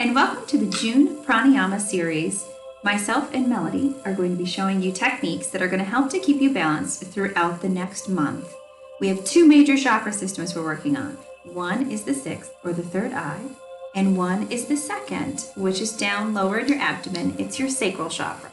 and welcome to the June Pranayama series. Myself and Melody are going to be showing you techniques that are going to help to keep you balanced throughout the next month. We have two major chakra systems we're working on. One is the sixth, or the third eye, and one is the second, which is down lower in your abdomen. It's your sacral chakra.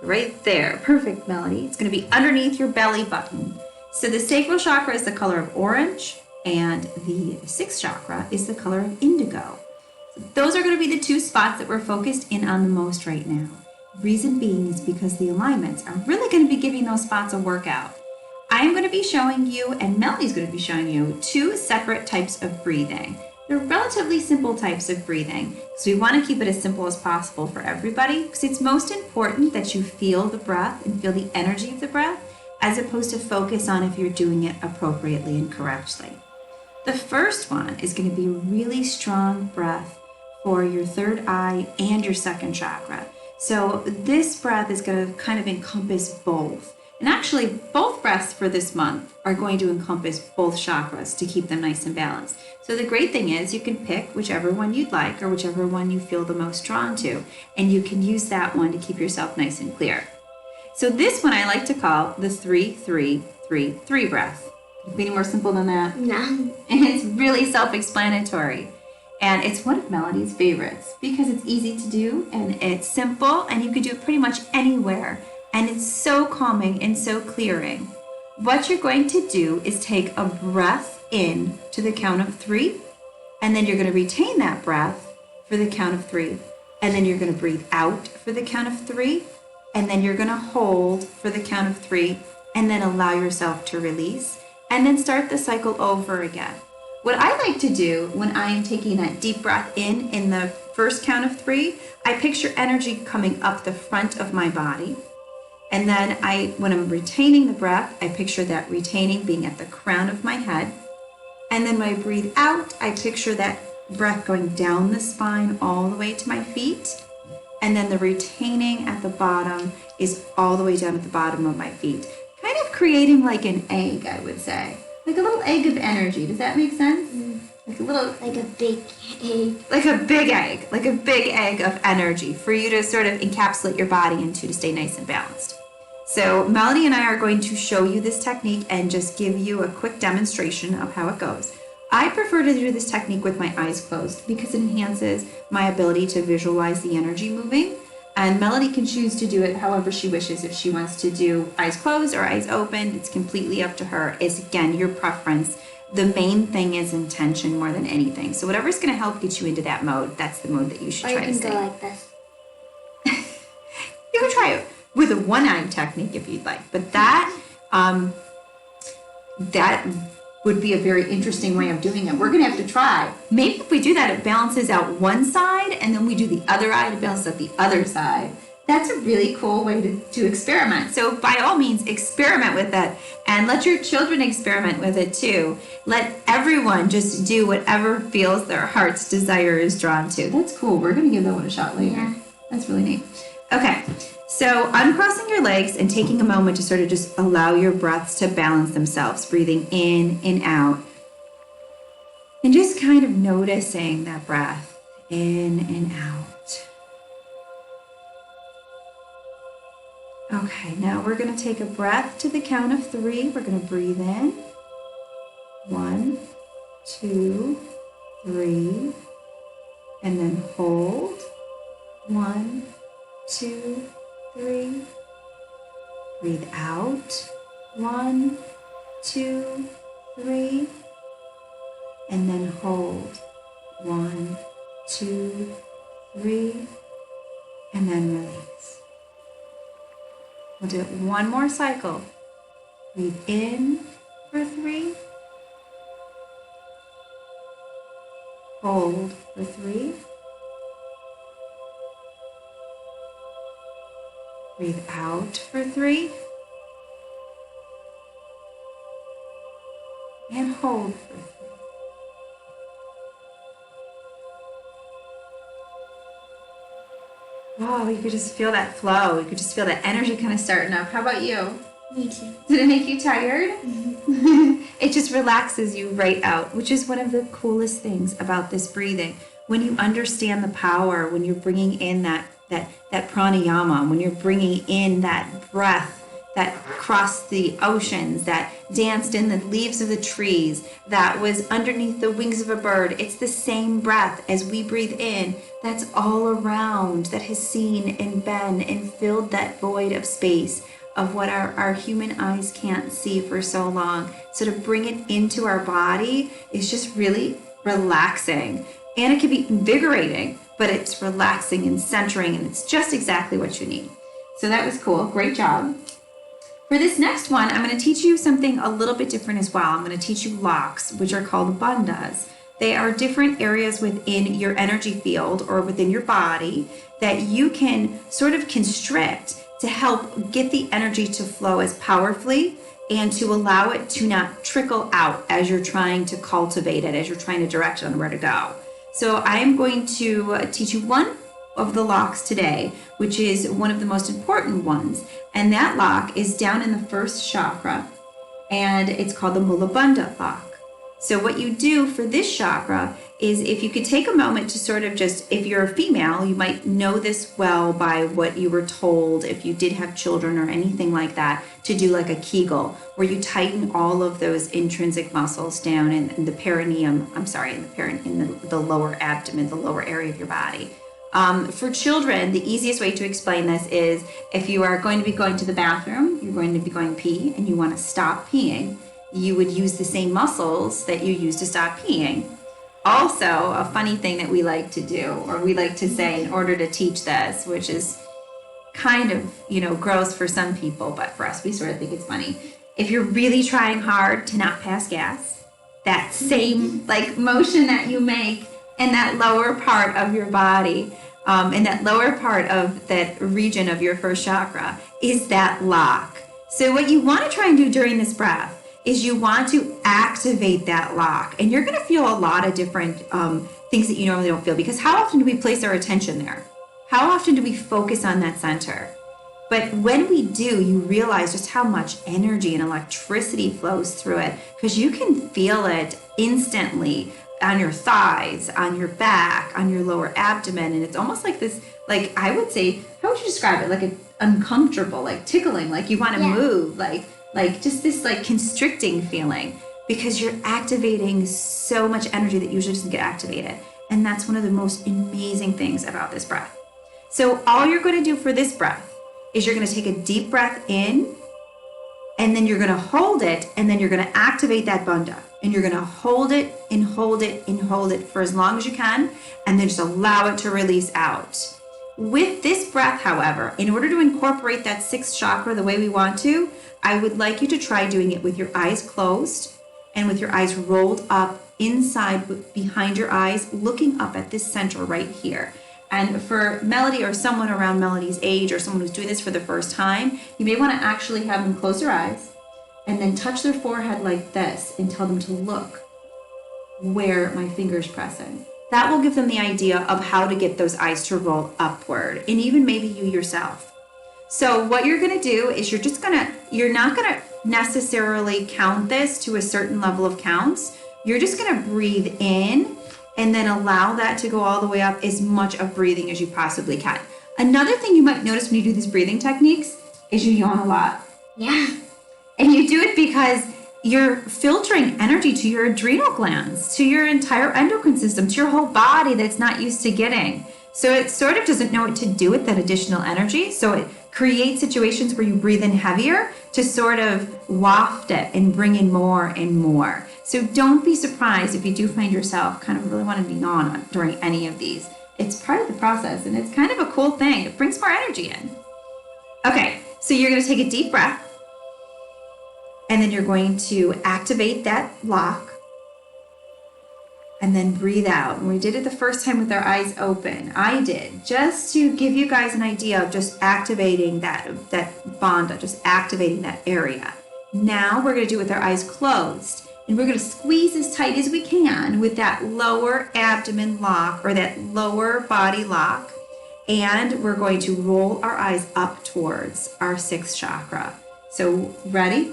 Right there. Perfect, Melody. It's going to be underneath your belly button. So the sacral chakra is the color of orange, and the sixth chakra is the color of indigo. So those are going to be the two spots that we're focused in on the most right now. Reason being is because the alignments are really going to be giving those spots a workout. I'm going to be showing you, and Melody's going to be showing you, two separate types of breathing. They're relatively simple types of breathing, so we want to keep it as simple as possible for everybody, because it's most important that you feel the breath and feel the energy of the breath, as opposed to focus on if you're doing it appropriately and correctly. The first one is going to be a really strong breath for your third eye and your second chakra. So this breath is going to kind of encompass both. And actually, both breaths for this month are going to encompass both chakras to keep them nice and balanced. So the great thing is you can pick whichever one you'd like or whichever one you feel the most drawn to, and you can use that one to keep yourself nice and clear. So this one I like to call the 3-3-3-3 breath. Any more simple than that? No. And it's really self-explanatory. And it's one of Melody's favorites because it's easy to do and it's simple and you can do it pretty much anywhere. And it's so calming and so clearing. What you're going to do is take a breath in to the count of 3, and then you're going to retain that breath for the count of 3. And then you're going to breathe out for the count of 3, and then you're going to hold for the count of 3, and then allow yourself to release, and then start the cycle over again. What I like to do when I am taking that deep breath in the first count of 3, I picture energy coming up the front of my body. And then when I'm retaining the breath, I picture that retaining being at the crown of my head. And then when I breathe out, I picture that breath going down the spine all the way to my feet. And then the retaining at the bottom is all the way down at the bottom of my feet. Kind of creating like an egg, I would say. Like a little egg of energy. Does that make sense? Like a big egg. Like a big egg. Like a big egg of energy for you to sort of encapsulate your body into to stay nice and balanced. So Melody and I are going to show you this technique and just give you a quick demonstration of how it goes. I prefer to do this technique with my eyes closed because it enhances my ability to visualize the energy moving. And Melody can choose to do it however she wishes. If she wants to do eyes closed or eyes open, it's completely up to her. It's, again, your preference. The main thing is intention more than anything. So whatever's going to help get you into that mode, that's the mode that you should try to stay. Or you can go like this. You can try it with a one-eye technique if you'd like. But that would be a very interesting way of doing it. We're going to have to try. Maybe if we do that, it balances out one side, and then we do the other eye to balance out the other side. That's a really cool way to experiment. So by all means, experiment with it, and let your children experiment with it too. Let everyone just do whatever feels their heart's desire is drawn to. That's cool. We're going to give that one a shot later. Yeah. That's really neat. Okay. So uncrossing your legs and taking a moment to sort of just allow your breaths to balance themselves, breathing in and out. And just kind of noticing that breath in and out. Okay, now we're going to take a breath to the count of 3. We're going to breathe in. 1, 2, 3. And then hold. 1, 2, 3. Breathe out. 1, 2, 3. And then hold. 1, 2, 3. And then release. We'll do it one more cycle. Breathe in for 3. Hold for 3. Breathe out for 3. And hold for 3. Oh, you could just feel that flow. You could just feel that energy kind of starting up. How about you? Me too. Did it make you tired? Mm-hmm. It just relaxes you right out, which is one of the coolest things about this breathing. when you understand the power, when you're bringing in that pranayama, when you're bringing in that breath that crossed the oceans, that danced in the leaves of the trees, that was underneath the wings of a bird. It's the same breath as we breathe in that's all around, that has seen and been and filled that void of space of what our human eyes can't see for so long. So to bring it into our body is just really relaxing. And it can be invigorating, but it's relaxing and centering, and it's just exactly what you need. So that was cool. Great job. For this next one, I'm going to teach you something a little bit different as well. I'm going to teach you locks, which are called bandhas. They are different areas within your energy field or within your body that you can sort of constrict to help get the energy to flow as powerfully and to allow it to not trickle out as you're trying to cultivate it, as you're trying to direct it on where to go. So I am going to teach you one of the locks today, which is one of the most important ones. And that lock is down in the first chakra, and it's called the Mulabandha lock. So what you do for this chakra is, if you could take a moment to sort of just, if you're a female, you might know this well by what you were told if you did have children or anything like that, to do like a Kegel, where you tighten all of those intrinsic muscles down in the perineum, in the lower abdomen, the lower area of your body. For children, the easiest way to explain this is, if you are going to be going to the bathroom, you're going to be going pee, and you want to stop peeing, you would use the same muscles that you use to stop peeing. Also, a funny thing that we like to do, or we like to say in order to teach this, which is kind of, gross for some people, but for us, we sort of think it's funny. If you're really trying hard to not pass gas, that same motion that you make in that lower part of your body, in that lower part of that region of your first chakra, is that lock. So what you want to try and do during this breath is you want to activate that lock. And you're going to feel a lot of different things that you normally don't feel, because how often do we place our attention there? How often do we focus on that center? But when we do, you realize just how much energy and electricity flows through it, because you can feel it instantly on your thighs, on your back, on your lower abdomen. And it's almost like this, I would say, how would you describe it? Like an uncomfortable, tickling, you want to move, just this constricting feeling, because you're activating so much energy that usually doesn't get activated. And that's one of the most amazing things about this breath. So all you're going to do for this breath is you're going to take a deep breath in, and then you're going to hold it, and then you're going to activate that bandha. And you're going to hold it and hold it and hold it for as long as you can, and then just allow it to release out. With this breath, however, in order to incorporate that sixth chakra the way we want to, I would like you to try doing it with your eyes closed and with your eyes rolled up inside behind your eyes, looking up at this center right here. And for Melody, or someone around Melody's age, or someone who's doing this for the first time, you may want to actually have them close their eyes and then touch their forehead like this and tell them to look where my finger's pressing. That will give them the idea of how to get those eyes to roll upward, and even maybe you yourself. So what you're going to do is you're not going to necessarily count this to a certain level of counts. You're just going to breathe in and then allow that to go all the way up, as much of breathing as you possibly can. Another thing you might notice when you do these breathing techniques is you yawn a lot. Yeah. And you do it because you're filtering energy to your adrenal glands, to your entire endocrine system, to your whole body that's not used to getting. So it sort of doesn't know what to do with that additional energy. So it creates situations where you breathe in heavier to sort of waft it and bring in more and more. So don't be surprised if you do find yourself kind of really wanting to yawn during any of these. It's part of the process, and it's kind of a cool thing. It brings more energy in. Okay, so you're going to take a deep breath, and then you're going to activate that lock, and then breathe out. And we did it the first time with our eyes open. I did, just to give you guys an idea of just activating that bandha, just activating that area. Now we're going to do it with our eyes closed. And we're going to squeeze as tight as we can with that lower abdomen lock, or that lower body lock. And we're going to roll our eyes up towards our sixth chakra. So ready?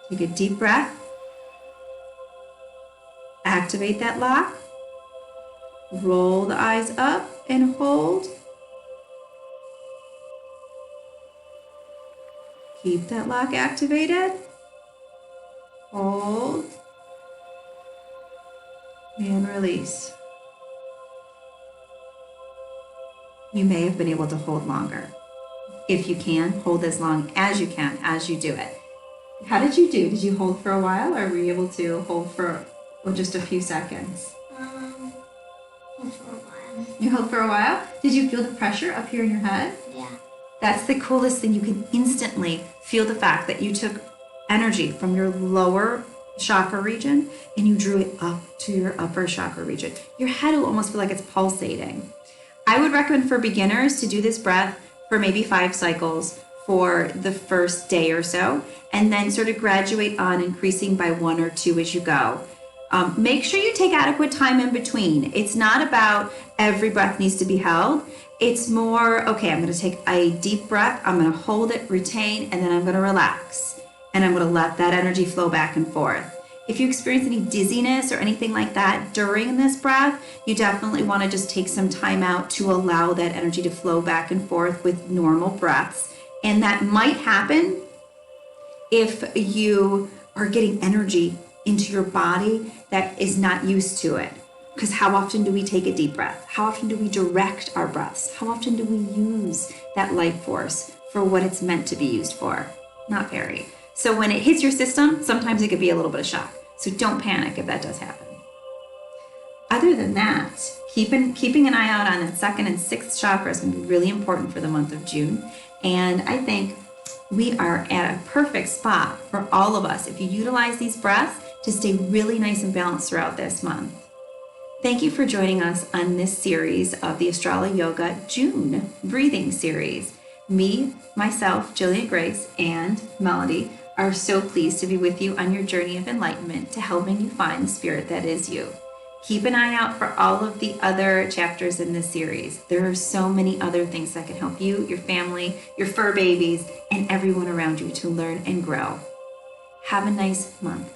Take a deep breath. Activate that lock. Roll the eyes up and hold. Keep that lock activated. Hold. And release. You may have been able to hold longer. If you can, hold as long as you can as you do it. How did you do? Did you hold for a while, or were you able to hold for just a few seconds? Hold for a while. You held for a while? Did you feel the pressure up here in your head? Yeah. That's the coolest thing. You can instantly feel the fact that you took energy from your lower chakra region and you drew it up to your upper chakra region. Your head will almost feel like it's pulsating. I would recommend for beginners to do this breath for maybe 5 cycles for the first day or so, and then sort of graduate on, increasing by 1 or 2 as you go. Make sure you take adequate time in between. It's not about every breath needs to be held. It's more, okay, I'm going to take a deep breath, I'm going to hold it, retain, and then I'm going to relax. And I'm going to let that energy flow back and forth. If you experience any dizziness or anything like that during this breath, you definitely want to just take some time out to allow that energy to flow back and forth with normal breaths. And that might happen if you are getting energy into your body that is not used to it. Because how often do we take a deep breath? How often do we direct our breaths? How often do we use that life force for what it's meant to be used for? Not very. So when it hits your system, sometimes it could be a little bit of shock. So don't panic if that does happen. Other than that, keeping an eye out on that 2nd and 6th chakra is going to be really important for the month of June. And I think we are at a perfect spot for all of us if you utilize these breaths to stay really nice and balanced throughout this month. Thank you for joining us on this series of the AstroloYoga June breathing series. Me, myself, Jillian Grace, and Melody are so pleased to be with you on your journey of enlightenment to helping you find the spirit that is you. Keep an eye out for all of the other chapters in this series. There are so many other things that can help you, your family, your fur babies, and everyone around you to learn and grow. Have a nice month.